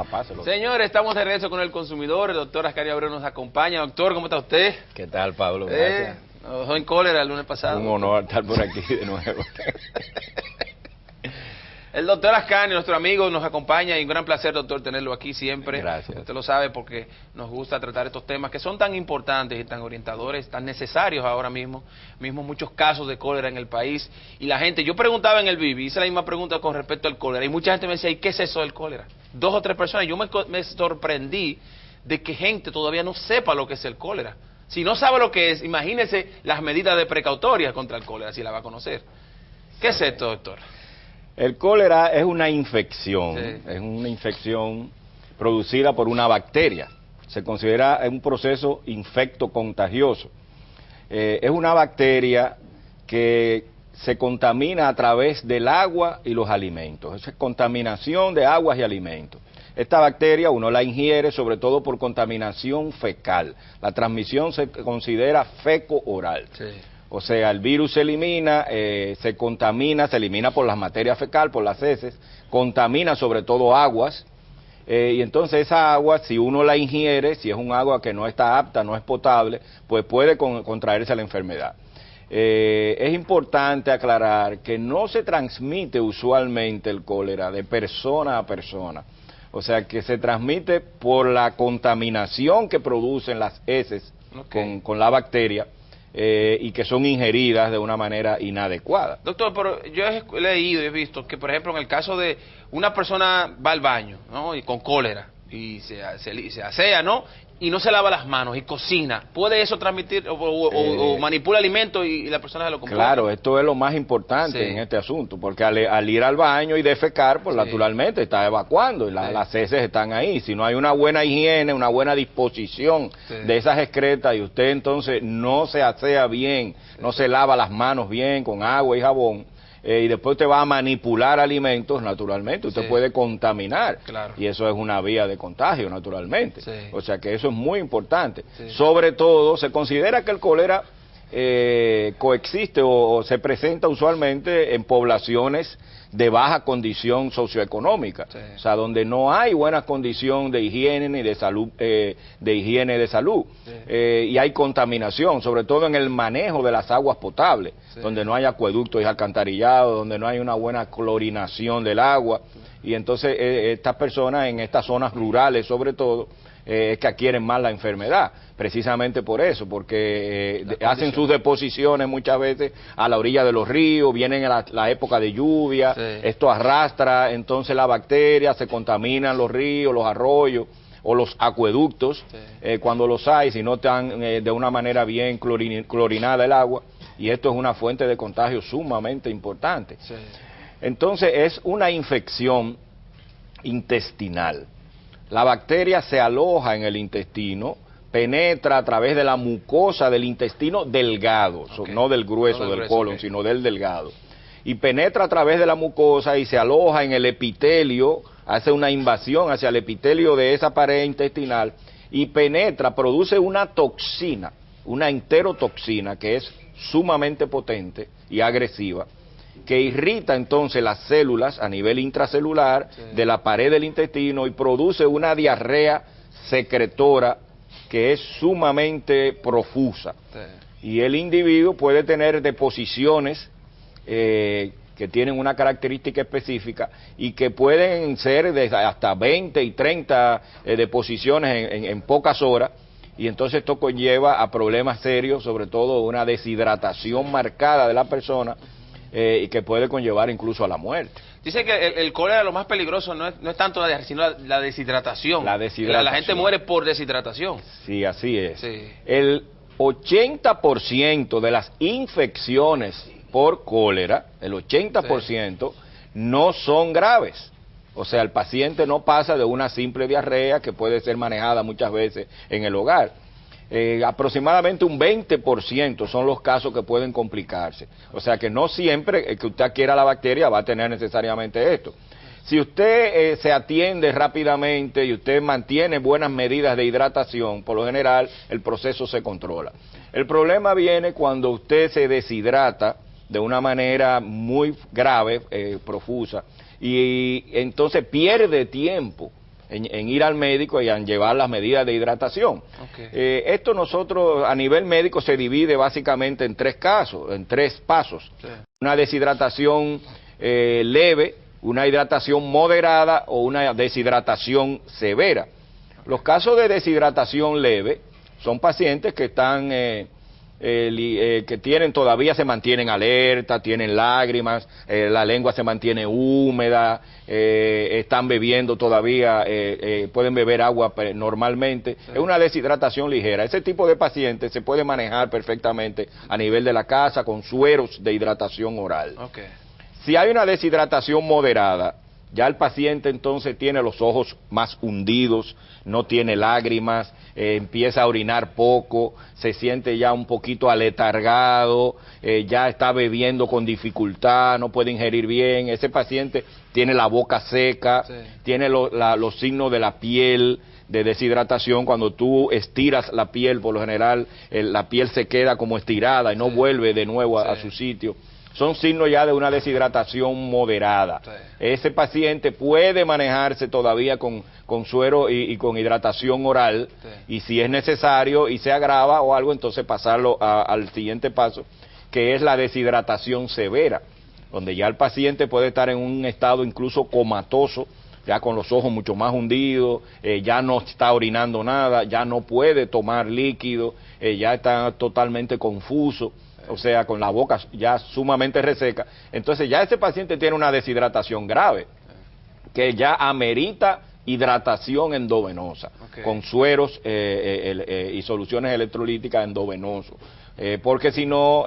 tapárselo. Señores, estamos de regreso con el consumidor. El doctor Ascario Abreu nos acompaña. Doctor, ¿cómo está usted? ¿Qué tal, Pablo? Gracias. Nos dejó en cólera el lunes pasado. Un honor estar por aquí de nuevo. El doctor Ascanio, nuestro amigo, nos acompaña y un gran placer, doctor, tenerlo aquí siempre. Gracias. Usted lo sabe porque nos gusta tratar estos temas que son tan importantes y tan orientadores, tan necesarios ahora mismo. Muchos casos de cólera en el país. Y la gente, yo preguntaba en el Vivi, hice la misma pregunta con respecto al cólera. Y mucha gente me decía, ¿y qué es eso del cólera? 2 o 3 personas. Yo me sorprendí de que gente todavía no sepa lo que es el cólera. Si no sabe lo que es, imagínese las medidas de precautorias contra el cólera, si la va a conocer. ¿Qué es esto, doctor? El cólera es una infección, Sí. es una infección producida por una bacteria. Se considera un proceso infecto-contagioso. Es una bacteria que se contamina a través del agua y los alimentos. Es contaminación de aguas y alimentos. Esta bacteria uno la ingiere sobre todo por contaminación fecal. La transmisión se considera feco-oral. Sí. O sea, el virus se elimina, se contamina, se elimina por las materias fecal, por las heces, contamina sobre todo aguas, y entonces esa agua, si uno la ingiere, si es un agua que no está apta, no es potable, pues puede contraerse la enfermedad. Es importante aclarar que no se transmite usualmente el cólera de persona a persona. O sea, que se transmite por la contaminación que producen las heces con la bacteria, y que son ingeridas de una manera inadecuada. Doctor, pero yo he leído y he visto que, por ejemplo, en el caso de una persona va al baño, ¿no? Y con cólera, y se asea, ¿no? Y no se lava las manos y cocina, ¿puede eso transmitir o manipula alimentos y la persona se lo compra? Claro, esto es lo más importante en este asunto, porque al ir al baño y defecar, pues naturalmente está evacuando y las heces están ahí. Si no hay una buena higiene, una buena disposición de esas excretas y usted entonces no se asea bien, no se lava las manos bien con agua y jabón, y después usted va a manipular alimentos, naturalmente, usted puede contaminar, y eso es una vía de contagio, naturalmente. O sea que eso es muy importante. Sobre todo, se considera que el cólera coexiste o se presenta usualmente en poblaciones de baja condición socioeconómica, o sea, donde no hay buena condición de higiene ni de salud, y hay contaminación, sobre todo en el manejo de las aguas potables, donde no hay acueductos y alcantarillados, donde no hay una buena clorinación del agua, y entonces estas personas en estas zonas rurales, sobre todo, es que adquieren más la enfermedad, precisamente por eso, porque hacen sus deposiciones muchas veces a la orilla de los ríos, vienen a la época de lluvia, esto arrastra entonces la bacteria, se contaminan los ríos, los arroyos o los acueductos, cuando los hay, si no están de una manera bien clorinada el agua, y esto es una fuente de contagio sumamente importante. Entonces es una infección intestinal. La bacteria se aloja en el intestino, penetra a través de la mucosa del intestino delgado, no del grueso del colon, sino del delgado. Y penetra a través de la mucosa y se aloja en el epitelio, hace una invasión hacia el epitelio de esa pared intestinal y penetra, produce una toxina, una enterotoxina que es sumamente potente y agresiva, que irrita entonces las células a nivel intracelular de la pared del intestino y produce una diarrea secretora que es sumamente profusa. Y el individuo puede tener deposiciones que tienen una característica específica y que pueden ser de hasta 20 y 30 deposiciones en pocas horas, y entonces esto conlleva a problemas serios, sobre todo una deshidratación marcada de la persona, y que puede conllevar incluso a la muerte. Dice que el cólera lo más peligroso no es tanto la diarrea, sino la deshidratación. La gente muere por deshidratación. Sí, así es. El 80% de las infecciones por cólera, el 80%, no son graves. O sea, el paciente no pasa de una simple diarrea que puede ser manejada muchas veces en el hogar. Aproximadamente un 20% son los casos que pueden complicarse. O sea que no siempre que usted adquiera la bacteria va a tener necesariamente esto. Si usted se atiende rápidamente y usted mantiene buenas medidas de hidratación, por lo general el proceso se controla. El problema viene cuando usted se deshidrata de una manera muy grave, profusa, y entonces pierde tiempo en ir al médico y en llevar las medidas de hidratación. Esto nosotros a nivel médico se divide básicamente en tres casos, en tres pasos. Sí. Una deshidratación leve, una hidratación moderada o una deshidratación severa. Los casos de deshidratación leve son pacientes que están que tienen todavía se mantienen alerta, tienen lágrimas, la lengua se mantiene húmeda, están bebiendo todavía, pueden beber agua normalmente. Sí. Es una deshidratación ligera. Ese tipo de pacientes se puede manejar perfectamente a nivel de la casa con sueros de hidratación oral. Si hay una deshidratación moderada, ya el paciente entonces tiene los ojos más hundidos, no tiene lágrimas, empieza a orinar poco, se siente ya un poquito aletargado, ya está bebiendo con dificultad, no puede ingerir bien. Ese paciente tiene la boca seca, sí. Tiene los signos de la piel, de deshidratación. Cuando tú estiras la piel, por lo general, la piel se queda como estirada y no vuelve de nuevo a su sitio. Son signos ya de una deshidratación moderada. Sí. Ese paciente puede manejarse todavía con suero y con hidratación oral, sí. Y si es necesario y se agrava o algo, entonces pasarlo al siguiente paso, que es la deshidratación severa, donde ya el paciente puede estar en un estado incluso comatoso, ya con los ojos mucho más hundidos, ya no está orinando nada, ya no puede tomar líquido, ya está totalmente confuso. O sea, con la boca ya sumamente reseca. Entonces ya ese paciente tiene una deshidratación grave, que ya amerita hidratación endovenosa, con sueros y soluciones electrolíticas endovenosos. Porque si no,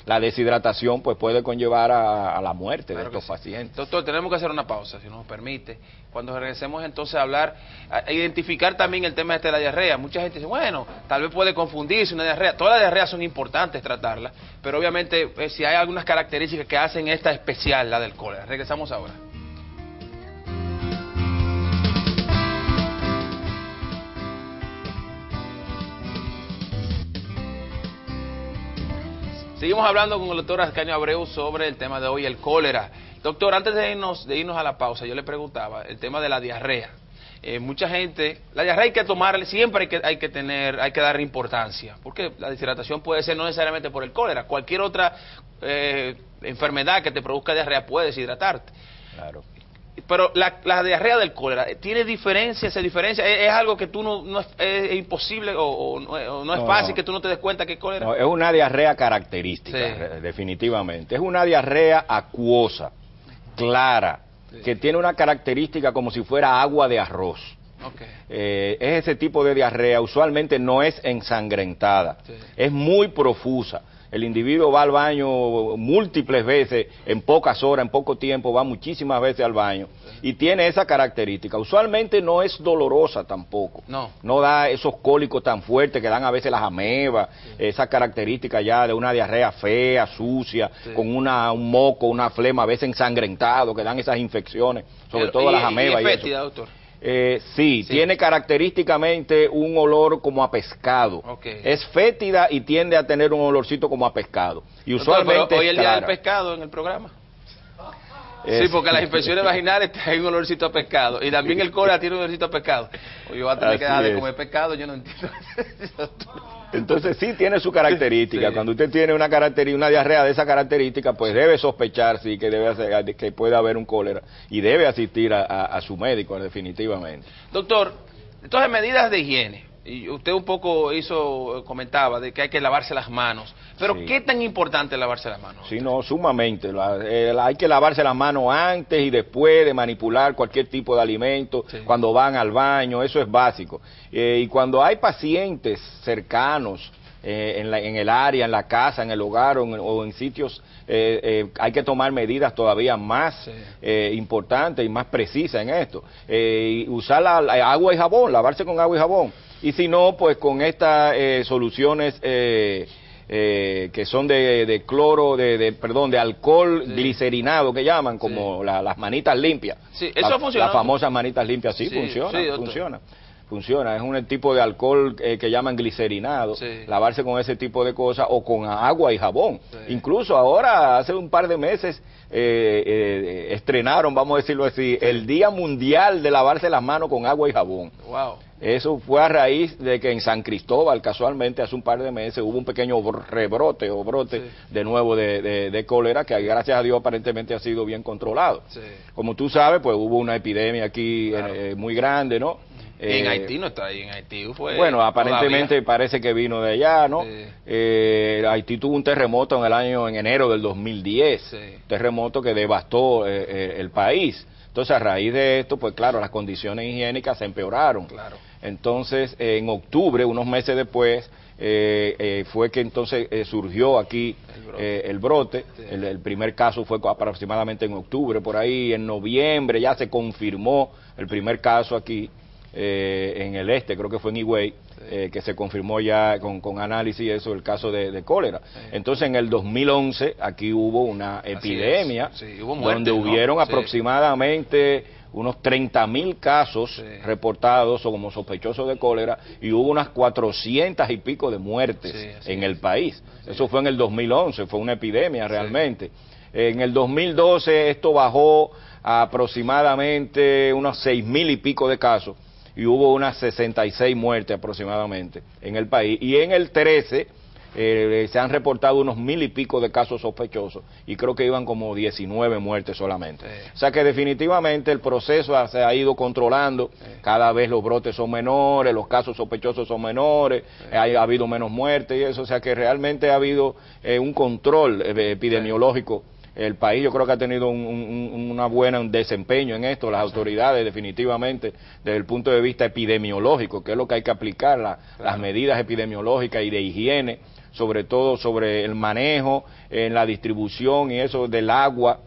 la deshidratación pues puede conllevar a la muerte de estos pacientes. Doctor, tenemos que hacer una pausa, si nos permite. Cuando regresemos entonces a hablar, a identificar también el tema de la diarrea. Mucha gente dice, bueno, tal vez puede confundirse una diarrea. Todas las diarreas son importantes tratarlas, pero obviamente si hay algunas características que hacen esta especial, la del cólera. Regresamos ahora. Seguimos hablando con el doctor Ascanio Abreu sobre el tema de hoy, el cólera. Doctor, antes de irnos a la pausa, yo le preguntaba el tema de la diarrea. Mucha gente, la diarrea hay que tomarle, siempre hay que darle importancia, porque la deshidratación puede ser no necesariamente por el cólera, cualquier otra enfermedad que te produzca diarrea puede deshidratarte. Claro. Pero la diarrea del cólera, ¿tiene diferencia? ¿Se diferencia? ¿Es algo que tú no es imposible o no es fácil que tú no te des cuenta que es cólera? No, es una diarrea característica, sí. Definitivamente. Es una diarrea acuosa, clara, sí. Que tiene una característica como si fuera agua de arroz. Es ese tipo de diarrea, usualmente no es ensangrentada, sí. Es muy profusa. El individuo va al baño múltiples veces, en pocas horas, en poco tiempo, va muchísimas veces al baño, y tiene esa característica. Usualmente no es dolorosa tampoco, no da esos cólicos tan fuertes que dan a veces las amebas, sí. Esa característica ya de una diarrea fea, sucia, sí. Con un moco, una flema, a veces ensangrentado, que dan esas infecciones, sobre todo las amebas. ¿Y es fétida, doctor? Sí, tiene característicamente un olor como a pescado. Es fétida y tiende a tener un olorcito como a pescado. Y usualmente doctor, hoy es el día del pescado en el programa. Sí, porque las infecciones vaginales hay un olorcito a pescado. Y también el cólera tiene un olorcito a pescado. O yo voy a tener que dejar de comer pescado, yo no entiendo. Entonces sí tiene su característica. Sí. Cuando usted tiene una diarrea de esa característica, pues debe sospechar sí que puede haber un cólera y debe asistir a su médico definitivamente. Doctor, entonces medidas de higiene. Y usted un poco comentaba de que hay que lavarse las manos. Pero sí. ¿Qué tan importante es lavarse las manos? Sí, no, sumamente. Hay que lavarse las manos antes y después de manipular cualquier tipo de alimento, sí. Cuando van al baño, eso es básico. Y cuando hay pacientes cercanos, en el área, en la casa, en el hogar o en sitios, hay que tomar medidas todavía más sí. Importantes y más precisas en esto. Usar agua y jabón, lavarse con agua y jabón. Y si no, pues con estas soluciones que son de cloro, de alcohol sí. Glicerinado, que llaman, como sí. Las manitas limpias. Sí, eso funciona. Las famosas manitas limpias, sí, funciona. funciona. Es un tipo de alcohol que llaman glicerinado, Sí. lavarse con ese tipo de cosas o con agua y jabón. Sí. Incluso ahora, hace un par de meses, estrenaron, vamos a decirlo así, el Día Mundial de lavarse las manos con agua y jabón. Wow. Eso fue a raíz de que en San Cristóbal, casualmente, hace un par de meses, hubo un pequeño rebrote o brote Sí. de nuevo de cólera, que gracias a Dios aparentemente ha sido bien controlado. Sí. Como tú sabes, pues hubo una epidemia aquí Claro. muy grande, ¿no? Y en Haití no está ahí, en Haití fue... Bueno, aparentemente todavía. parece que vino de allá, ¿no? Sí. Haití tuvo un terremoto en enero del 2010, Sí. terremoto que devastó el país. Entonces, a raíz de esto, pues claro, las condiciones higiénicas se empeoraron. Claro. Entonces, en octubre, unos meses después, fue que entonces surgió aquí el brote. Sí. El primer caso fue aproximadamente en octubre, por ahí. En noviembre ya se confirmó el primer caso aquí. En el creo que fue en Higüey, Sí. que se confirmó ya con análisis y eso, el caso de cólera. Sí. Entonces, en el 2011, aquí hubo una epidemia, Sí, hubo muertes, donde ¿no? hubieron Sí. aproximadamente unos 30.000 casos Sí. reportados o como sospechosos de cólera, y hubo unas 400 y pico de muertes Sí, así en es. el país. Así Eso es. fue en el 2011, fue una epidemia realmente. En el 2012 esto bajó a aproximadamente unos 6.000 y pico de casos, y hubo unas 66 muertes aproximadamente en el país. Y en el 13 se han reportado unos 1.000 y pico de casos sospechosos, y creo que iban como 19 muertes solamente. Sí. O sea que definitivamente el proceso se ha ido controlando, cada vez los brotes son menores, los casos sospechosos son menores, ha habido menos muertes y eso, o sea que realmente ha habido un control epidemiológico. El país yo creo que ha tenido una buena desempeño en esto, las autoridades definitivamente, desde el punto de vista epidemiológico, que es lo que hay que aplicar, las medidas epidemiológicas y de higiene, sobre todo sobre el manejo, en la distribución y eso del agua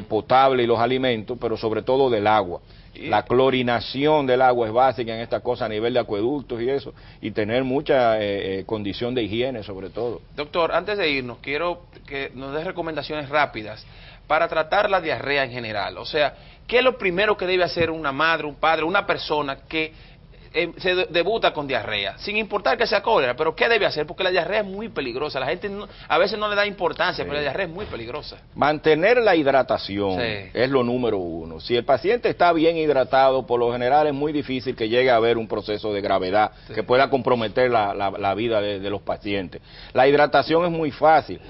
potable y los alimentos, pero sobre todo del agua. La clorinación del agua es básica en esta cosa a nivel de acueductos y eso, y tener mucha condición de higiene sobre todo. Doctor, antes de irnos, quiero que nos dé recomendaciones rápidas para tratar la diarrea en general. O sea, ¿qué es lo primero que debe hacer una madre, un padre, una persona que se debuta con diarrea? Sin importar que sea cólera, pero ¿qué debe hacer? Porque la diarrea es muy peligrosa. La gente a veces no le da importancia, pero la diarrea es muy peligrosa. Mantener la hidratación Sí. es lo número uno. Si el paciente está bien hidratado, por lo general es muy difícil que llegue a haber un proceso de gravedad que pueda comprometer la vida de los pacientes. La hidratación es muy fácil.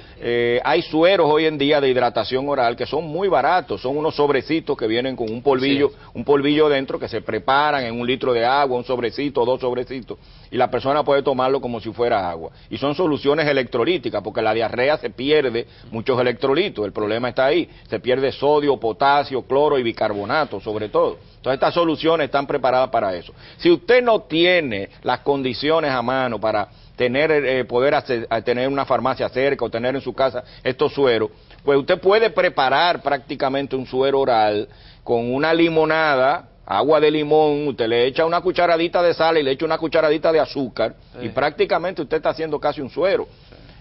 Hay sueros hoy en día de hidratación oral que son muy baratos, son unos sobrecitos que vienen con un polvillo dentro, que se preparan en 1 litro de agua, un sobrecito, 2 sobrecitos, y la persona puede tomarlo como si fuera agua. Y son soluciones electrolíticas, porque la diarrea se pierde muchos electrolitos, el problema está ahí, se pierde sodio, potasio, cloro y bicarbonato sobre todo. Entonces estas soluciones están preparadas para eso. Si usted no tiene las condiciones a mano para tener tener una farmacia cerca o tener en su casa estos sueros, pues usted puede preparar prácticamente un suero oral con una limonada, agua de limón, usted le echa una cucharadita de sal y le echa una cucharadita de azúcar, y prácticamente usted está haciendo casi un suero.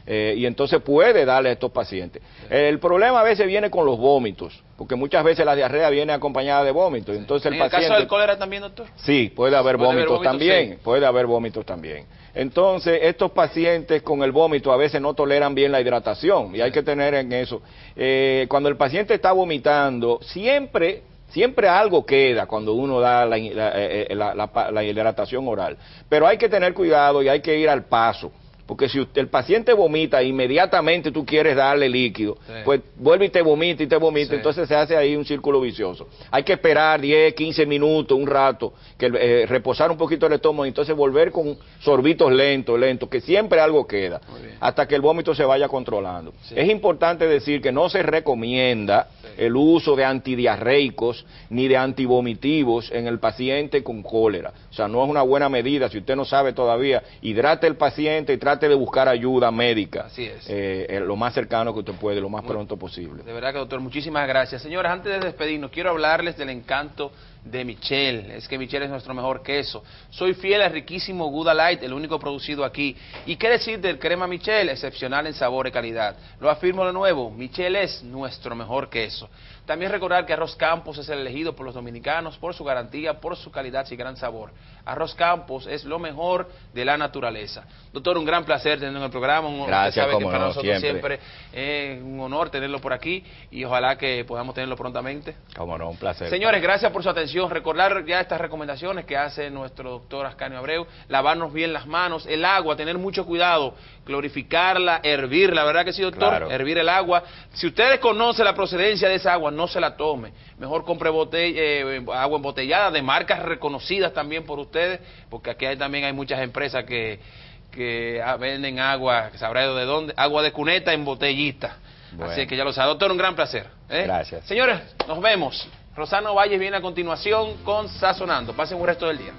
Y entonces puede darle a estos pacientes. El problema a veces viene con los vómitos, porque muchas veces la diarrea viene acompañada de vómitos. Entonces ¿En el caso del cólera también, doctor? Sí, puede haber vómitos también, sí. puede haber vómitos también. Entonces, estos pacientes con el vómito a veces no toleran bien la hidratación, y hay que tener en eso. Cuando el paciente está vomitando, siempre algo queda cuando uno da la hidratación oral, pero hay que tener cuidado y hay que ir al paso. Porque si el paciente vomita e inmediatamente tú quieres darle líquido, pues vuelve y te vomita, entonces se hace ahí un círculo vicioso. Hay que esperar 10, 15 minutos, un rato, que reposar un poquito el estómago y entonces volver con sorbitos lentos, que siempre algo queda, hasta que el vómito se vaya controlando. Es importante decir que no se recomienda el uso de antidiarreicos ni de antivomitivos en el paciente con cólera. O sea, no es una buena medida. Si usted no sabe todavía, hidrate al paciente y trate de buscar ayuda médica. Así es. Lo más cercano que usted puede, lo más pronto posible. De verdad que, doctor, muchísimas gracias. Señores, antes de despedirnos, quiero hablarles del encanto de Michel. Es que Michel es nuestro mejor queso. Soy fiel al riquísimo Gouda Light, el único producido aquí. ¿Y qué decir del crema Michel? Excepcional en sabor y calidad. Lo afirmo de nuevo, Michel es nuestro mejor queso. También recordar que Arroz Campos es el elegido por los dominicanos por su garantía, por su calidad y gran sabor. Arroz Campos es lo mejor de la naturaleza. Doctor, un gran placer tenerlo en el programa. Gracias, sabe que para no, nosotros siempre es un honor tenerlo por aquí y ojalá que podamos tenerlo prontamente. Cómo no, un placer. Señores, gracias por su atención. Recordar ya estas recomendaciones que hace nuestro doctor Ascanio Abreu. Lavarnos bien las manos, el agua, tener mucho cuidado, clorificarla, hervirla, ¿verdad que sí, doctor? Claro. Hervir el agua. Si ustedes conocen la procedencia de esa agua, no se la tome. Mejor compre agua embotellada de marcas reconocidas también por ustedes, porque aquí también hay muchas empresas que venden agua, que sabrá de dónde, agua de cuneta en botellita. Bueno. Así que ya lo sabe. Doctor, un gran placer. Gracias. Señores, nos vemos. Rosano Valles viene a continuación con Sazonando. Pasen un resto del día.